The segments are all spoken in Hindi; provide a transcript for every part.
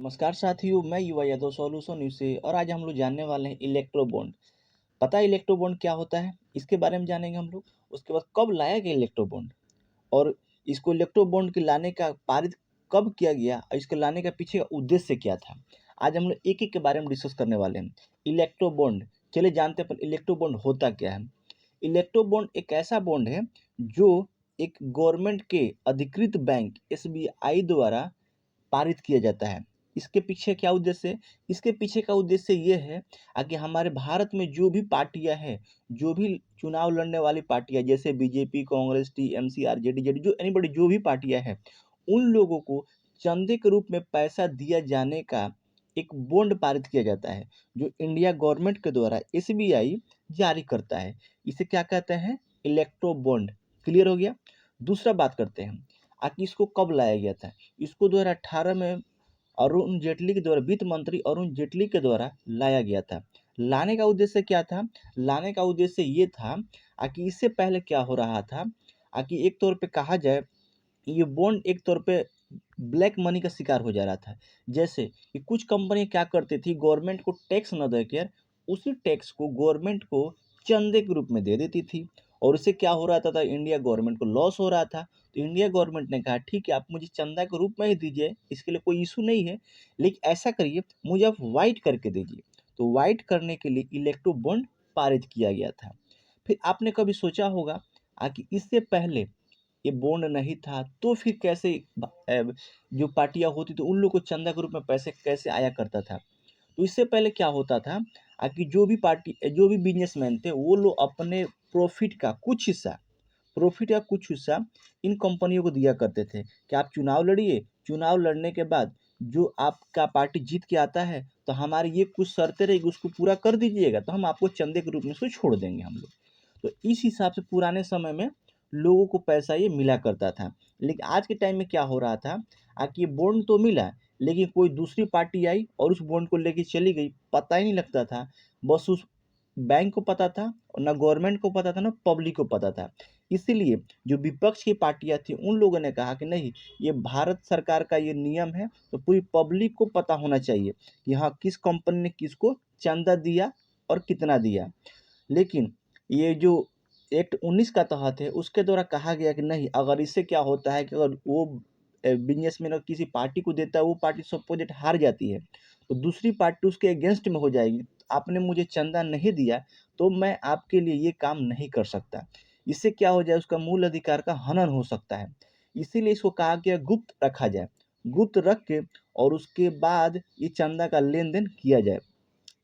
नमस्कार साथियों, मैं युवा यादव सॉल्यूशन न्यूज़ से और आज हम लोग जानने वाले हैं इलेक्ट्रो बॉन्ड। पता है इलेक्ट्रो बॉन्ड क्या होता है? इसके बारे में जानेंगे हम लोग। उसके बाद कब लाया गया इलेक्ट्रो बॉन्ड और इसको इलेक्ट्रो बॉन्ड के लाने का पारित कब किया गया और इसको लाने का पीछे का उद्देश्य क्या था? आज हम लोग एक-एक के बारे में डिस्कस करने वाले हैं। इलेक्ट्रो बॉन्ड, चलिए जानते हैं पहले इलेक्ट्रो बॉन्ड होता क्या है? इलेक्ट्रो बॉन्ड एक ऐसा बॉन्ड है जो एक गवर्नमेंट के अधिकृत बैंक एसबीआई द्वारा पारित किया जाता है। इसके पीछे क्या उद्देश्य है? इसके पीछे का उद्देश्य ये है कि हमारे भारत में जो भी पार्टियाँ हैं, जो भी चुनाव लड़ने वाली पार्टियाँ जैसे BJP, Congress, TMC, RJD, JDU जो एनीबॉडी जो भी पार्टियाँ हैं, उन लोगों को चंदे के रूप में पैसा दिया जाने का एक बॉन्ड पारित किया जाता है, जो इंडिया गवर्नमेंट के द्वारा एसबीआई जारी करता है। इसे क्या कहते हैं? Electro bond. क्लियर हो गया? दूसरा बात करते हैं, इसको कब लाया गया था? इसको 2018 में अरुण जेटली के द्वारा वित्त मंत्री अरुण जेटली के द्वारा लाया गया था। लाने का उद्देश्य क्या था? लाने का उद्देश्य ये था कि इससे पहले क्या हो रहा था कि एक तौर पे कहा जाए, ये बॉन्ड एक तौर पे ब्लैक मनी का शिकार हो जा रहा था। जैसे कि कुछ कंपनी क्या करती थी, गवर्नमेंट को टैक्स न देकर उसी टैक्स को गवर्नमेंट को चंदे के रूप में दे देती थी और इससे क्या हो रहा था, इंडिया गवर्नमेंट को लॉस हो रहा था। तो इंडिया गवर्नमेंट ने कहा ठीक है, आप मुझे चंदा के रूप में ही दीजिए, इसके लिए कोई इशू नहीं है, लेकिन ऐसा करिए मुझे आप वाइट करके दीजिए। तो वाइट करने के लिए इलेक्ट्रो बॉन्ड पारित किया गया था। फिर आपने कभी सोचा होगा कि इससे पहले ये बॉन्ड नहीं था तो फिर कैसे जो पार्टियाँ होती थी उन लोग को चंदा के रूप में पैसे कैसे आया करता था? तो इससे पहले क्या होता था कि जो भी बिजनेसमैन थे वो लोग अपने प्रॉफिट का कुछ हिस्सा इन कंपनियों को दिया करते थे कि आप चुनाव लड़िए, चुनाव लड़ने के बाद जो आपका पार्टी जीत के आता है तो हमारी ये कुछ शर्तें रहेगी, उसको पूरा कर दीजिएगा तो हम आपको चंदे के रूप में उसको छोड़ देंगे हम लोग। तो इस हिसाब से पुराने समय में लोगों को पैसा ये मिला करता था। लेकिन आज के टाइम में क्या हो रहा था कि ये बॉन्ड तो मिला, लेकिन कोई दूसरी पार्टी आई और उस बॉन्ड को लेके चली गई, पता ही नहीं लगता था। बस उस बैंक को पता था और ना गवर्नमेंट को पता था, ना पब्लिक को पता था। इसीलिए जो विपक्ष की पार्टियाँ थी, उन लोगों ने कहा कि नहीं, ये भारत सरकार का ये नियम है, तो पूरी पब्लिक को पता होना चाहिए कि हाँ, किस कंपनी ने किसको चंदा दिया और कितना दिया। लेकिन ये जो एक्ट 19 का तहत है, उसके द्वारा कहा गया कि नहीं, अगर इससे क्या होता है कि अगर वो बिज़नेसमैन अगर किसी पार्टी को देता है, वो पार्टी सपोज़ दैट हार जाती है, तो दूसरी पार्टी उसके अगेंस्ट में हो जाएगी। आपने मुझे चंदा नहीं दिया, तो मैं आपके लिए ये काम नहीं कर सकता। इससे क्या हो जाए, उसका मूल अधिकार का हनन हो सकता है। इसीलिए इसको कहा गया गुप्त रखा जाए। गुप्त रख के और उसके बाद ये चंदा का लेन-देन किया जाए।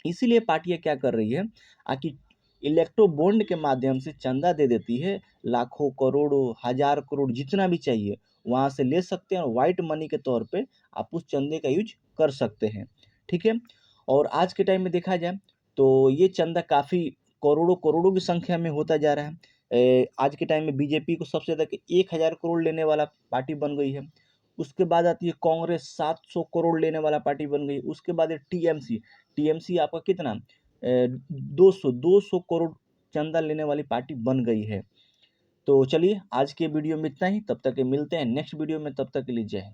इसीलिए पार्टियाँ क्या कर रही है कि इलेक्ट्रो बॉन्ड के माध्यम से चंदा दे देती है, लाखों, करोड़ों, हज़ार करोड़ जितना भी चाहिए, वहाँ से ले सकते हैं और व्हाइट मनी के तौर पे आप उस चंदे का यूज़ कर सकते हैं, ठीक है? और आज के टाइम में देखा जाए तो ये चंदा काफ़ी करोड़ों-करोड़ों की संख्या में होता जा रहा है। आज के टाइम में बीजेपी को सबसे ज़्यादा 1000 करोड़ लेने वाला पार्टी बन गई है। उसके बाद आती है कांग्रेस, 700 करोड़ लेने वाला पार्टी बन गई। उसके बाद है टीएमसी, टीएमसी आपका कितना 200 करोड़ चंदा लेने वाली पार्टी बन गई है। तो चलिए आज के वीडियो में इतना ही, तब तक के मिलते हैं नेक्स्ट वीडियो में, तब तक के लिए जय हिंद।